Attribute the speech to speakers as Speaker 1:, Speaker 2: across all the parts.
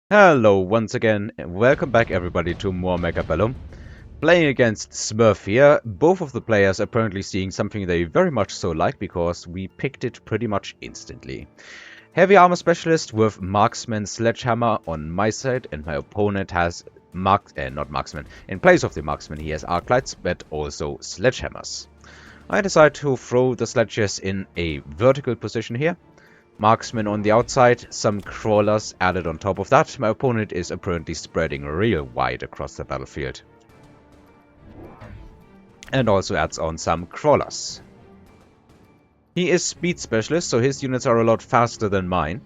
Speaker 1: Hello once again, and welcome back everybody to more Mechabellum. Playing against Smurf here, both of the players apparently seeing something they very much so like because we picked it pretty much instantly. Heavy armor specialist with Marksman Sledgehammer on my side, and my opponent has not Marksman. In place of the Marksman he has Arclights, but also Sledgehammers. I decide to throw the sledges in a vertical position here. Marksman on the outside, some crawlers added on top of that. My opponent is apparently spreading real wide across the battlefield. And also adds on some crawlers. He is speed specialist, so his units are a lot faster than mine.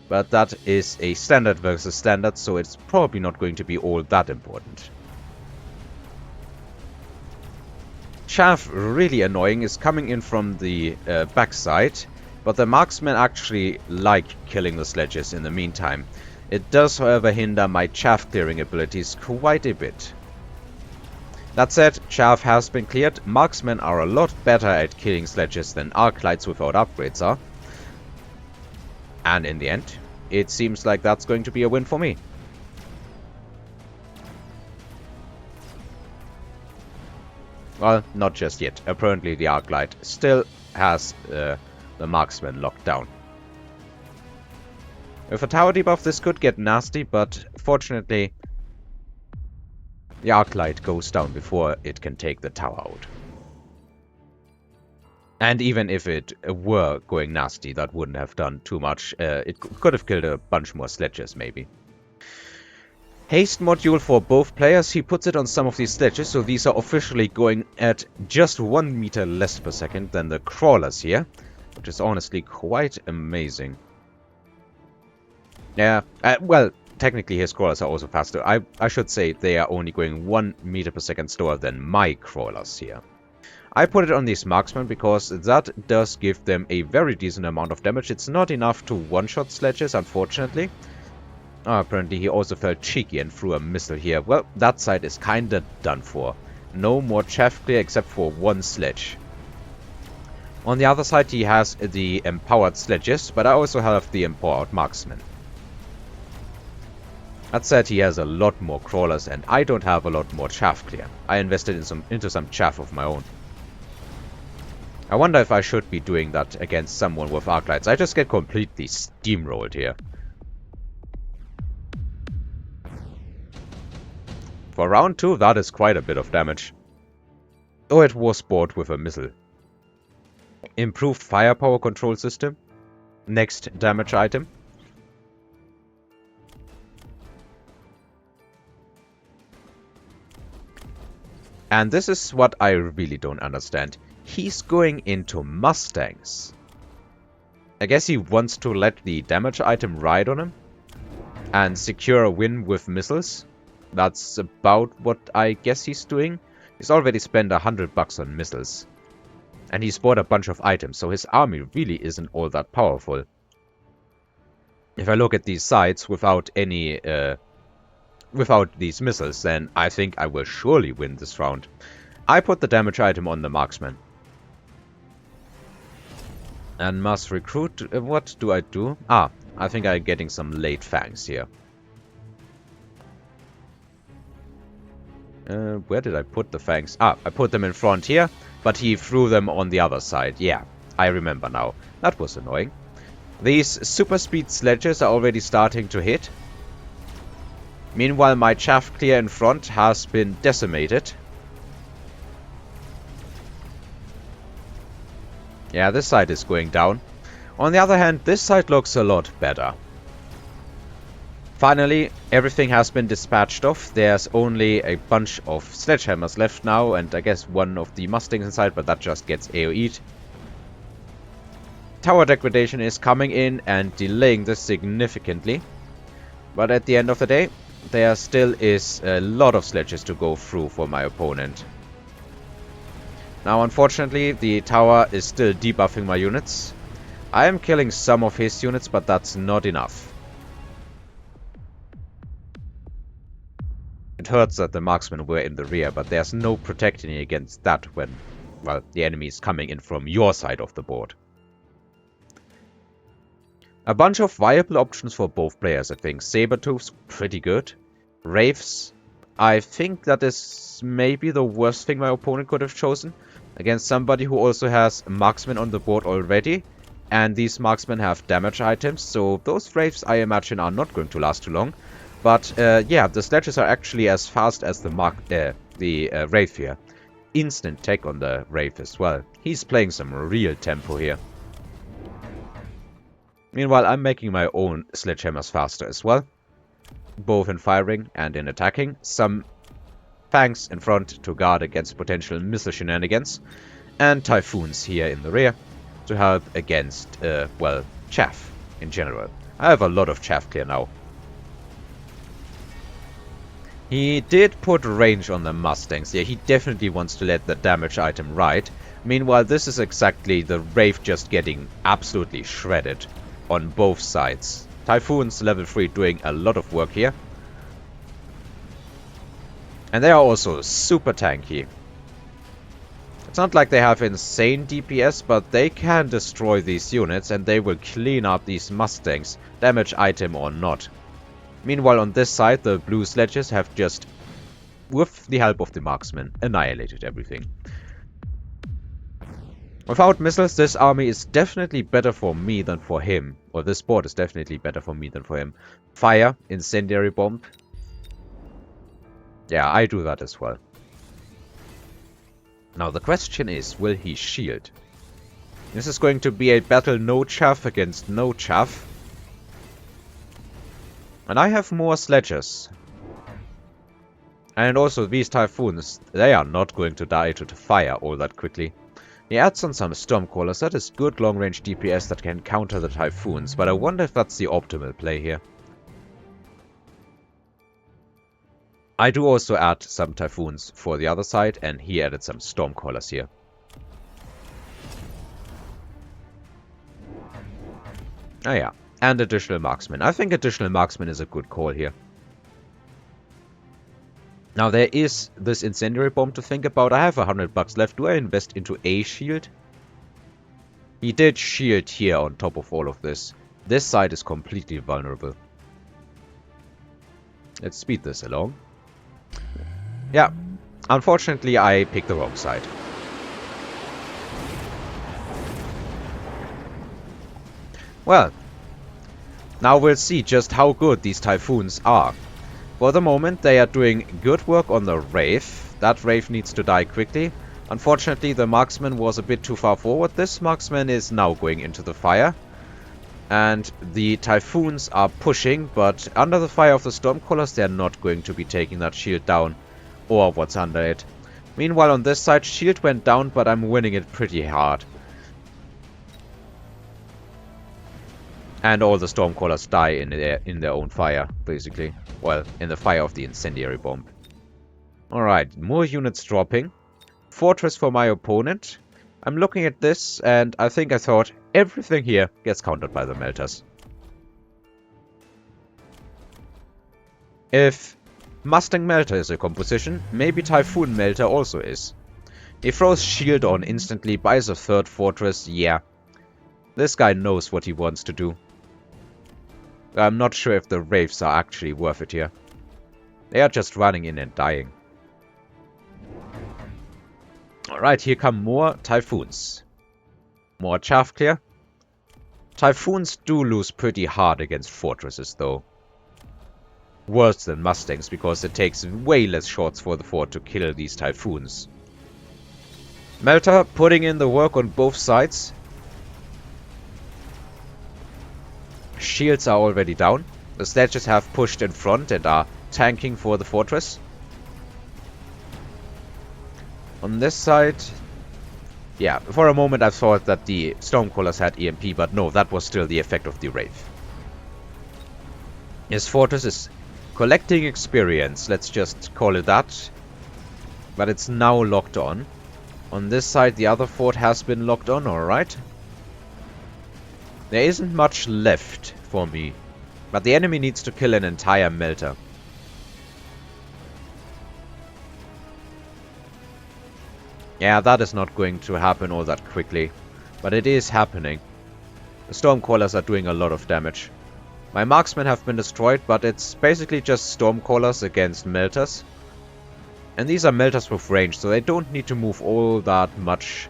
Speaker 1: But that is a standard versus standard, so it's probably not going to be all that important. Chaff, really annoying, is coming in from the backside. But the marksmen actually like killing the sledges in the meantime. It does, however, hinder my chaff clearing abilities quite a bit. That said, chaff has been cleared. Marksmen are a lot better at killing sledges than Arclights without upgrades are. And in the end, it seems like that's going to be a win for me. Well, not just yet. Apparently the Arclight still has the Marksman locked down. With a tower debuff this could get nasty, but fortunately the Arclight goes down before it can take the tower out. And even if it were going nasty, that wouldn't have done too much. It could have killed a bunch more sledges maybe. Haste module for both players. He puts it on some of these sledges, so these are officially going at just 1 meter less per second than the crawlers here. Which is honestly quite amazing. Yeah, well, technically his crawlers are also faster. I should say they are only going 1 meter per second slower than my crawlers here. I put it on these marksmen because that does give them a very decent amount of damage. It's not enough to one-shot sledges, unfortunately. Apparently he also felt cheeky and threw a missile here. Well, that side is kinda done for. No more chaff clear except for one sledge. On the other side he has the empowered sledges, but I also have the empowered marksmen. That said, he has a lot more crawlers and I don't have a lot more chaff clear. I invested into some chaff of my own. I wonder if I should be doing that against someone with Arclights. I just get completely steamrolled here. For round 2, that is quite a bit of damage. Oh, it was bought with a missile. Improved firepower control system. Next damage item. And this is what I really don't understand. He's going into Mustangs. I guess he wants to let the damage item ride on him. And secure a win with missiles. That's about what I guess he's doing. He's already spent $100 on missiles. And he's bought a bunch of items, so his army really isn't all that powerful. If I look at these sides without any, without these missiles, then I think I will surely win this round. I put the damage item on the marksman. And must recruit, what do I do? I think I'm getting some late fangs here. Where did I put the fangs? I put them in front here. But he threw them on the other side. Yeah, I remember now. That was annoying. These super speed sledges are already starting to hit. Meanwhile, my chaff clear in front has been decimated. Yeah, this side is going down. On the other hand, this side looks a lot better. Finally, everything has been dispatched off. There's only a bunch of sledgehammers left now, and I guess one of the Mustangs inside, but that just gets AoE'd. Tower degradation is coming in and delaying this significantly. But at the end of the day, there still is a lot of sledges to go through for my opponent. Now, unfortunately, the tower is still debuffing my units. I am killing some of his units, but that's not enough. It hurts that the marksmen were in the rear, but there's no protecting against that when, well, the enemy is coming in from your side of the board. A bunch of viable options for both players, I think. Sabertooth's pretty good. Wraiths, I think that is maybe the worst thing my opponent could have chosen. Against somebody who also has Marksman on the board already. And these Marksmen have damage items, so those Wraiths I imagine are not going to last too long. But yeah, the sledges are actually as fast as the Wraith here. Instant tech on the Wraith as well. He's playing some real tempo here. Meanwhile, I'm making my own sledgehammers faster as well. Both in firing and in attacking. Some tanks in front to guard against potential missile shenanigans. And Typhoons here in the rear to help against, well, chaff in general. I have a lot of chaff clear now. He did put range on the Mustangs. Yeah, he definitely wants to let the damage item ride. Meanwhile, this is exactly the Wraith just getting absolutely shredded on both sides. Typhoons level 3 doing a lot of work here. And they are also super tanky. It's not like they have insane DPS, but they can destroy these units and they will clean up these Mustangs, damage item or not. Meanwhile, on this side, the blue sledges have just, with the help of the Marksman, annihilated everything. Without missiles, this army is definitely better for me than for him. Or this board is definitely better for me than for him. Fire, incendiary bomb. Yeah, I do that as well. Now the question is, will he shield? This is going to be a battle no chaff against no chaff. And I have more sledges. And also these Typhoons, they are not going to die to the fire all that quickly. He adds on some Stormcallers, that is good long-range DPS that can counter the Typhoons, but I wonder if that's the optimal play here. I do also add some Typhoons for the other side, and he added some Stormcallers here. Oh yeah, and additional Marksman. I think additional Marksman is a good call here. Now there is this incendiary bomb to think about. I have $100 left. Do I invest into a shield? He did shield here on top of all of this. This side is completely vulnerable. Let's speed this along. Yeah, unfortunately I picked the wrong side. Well, now we'll see just how good these Typhoons are. For the moment, they are doing good work on the Wraith. That Wraith needs to die quickly. Unfortunately, the Marksman was a bit too far forward. This Marksman is now going into the fire. And the Typhoons are pushing, but under the fire of the Stormcallers, they are not going to be taking that shield down. Or what's under it. Meanwhile, on this side, shield went down, but I'm winning it pretty hard. And all the Stormcallers die in their own fire, basically. Well, in the fire of the incendiary bomb. Alright, more units dropping. Fortress for my opponent. I'm looking at this, and I thought everything here gets countered by the melters. If Mustang Melter is a composition, maybe Typhoon Melter also is. He throws shield on instantly, buys a third fortress, yeah. This guy knows what he wants to do. I'm not sure if the Wraiths are actually worth it here. They are just running in and dying. Alright, here come more Typhoons. More chaff clear. Typhoons do lose pretty hard against fortresses though. Worse than Mustangs, because it takes way less shots for the fort to kill these Typhoons. Melter putting in the work on both sides. Shields are already down. The sledges have pushed in front and are tanking for the fortress. On this side, yeah, for a moment I thought that the Stormcallers had EMP, but no, that was still the effect of the Wraith. His fortress is collecting experience, let's just call it that. But it's now locked on. On this side, the other fort has been locked on, alright. There isn't much left for me, but the enemy needs to kill an entire melter. Yeah, that is not going to happen all that quickly, but it is happening. The Stormcallers are doing a lot of damage. My Marksmen have been destroyed, but it's basically just Stormcallers against Melters. And these are Melters with range, so they don't need to move all that much.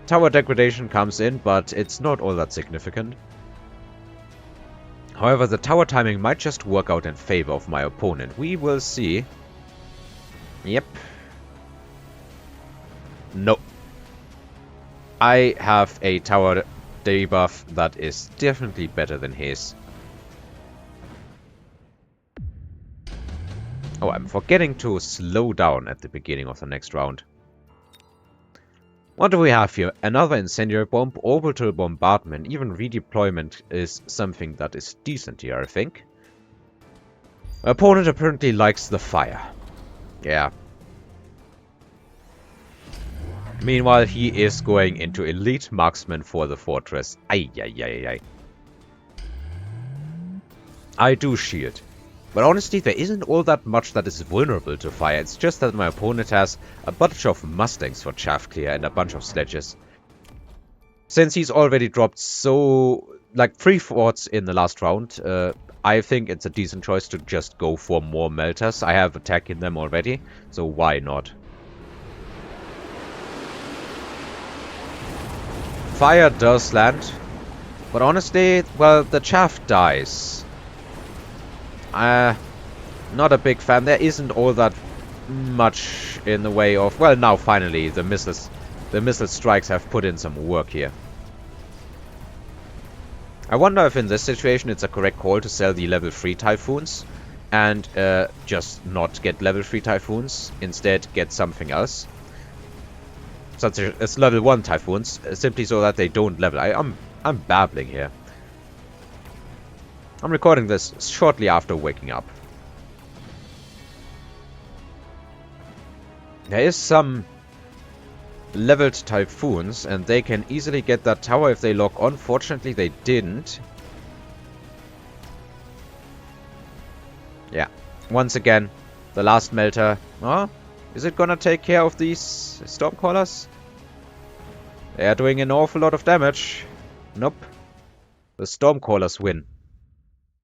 Speaker 1: Tower degradation comes in, but it's not all that significant. However, the tower timing might just work out in favor of my opponent. We will see. Yep. No. I have a tower debuff that is definitely better than his. Oh, I'm forgetting to slow down at the beginning of the next round. What do we have here? Another incendiary bomb, orbital bombardment, even redeployment is something that is decent here, I think. My opponent apparently likes the fire. Yeah. Meanwhile, he is going into elite marksman for the fortress. Ay, ay, ay, ay. I do shield. But honestly, there isn't all that much that is vulnerable to fire. It's just that my opponent has a bunch of Mustangs for chaff clear and a bunch of sledges. Since he's already dropped like 3 forts in the last round, I think it's a decent choice to just go for more melters. I have attack in them already, so why not? Fire does land, but honestly, well, the chaff dies. Not a big fan. There isn't all that much in the way of... Well, now finally the missile strikes have put in some work here. I wonder if in this situation it's a correct call to sell the level 3 Typhoons and just not get level 3 Typhoons, instead get something else. Such as level 1 Typhoons, simply so that they don't level. I'm babbling here. I'm recording this shortly after waking up. There is some leveled Typhoons, and they can easily get that tower if they lock on. Fortunately, they didn't. Yeah. Once again, the last melter. Oh, is it gonna take care of these Stormcallers? They are doing an awful lot of damage. Nope. The Stormcallers win.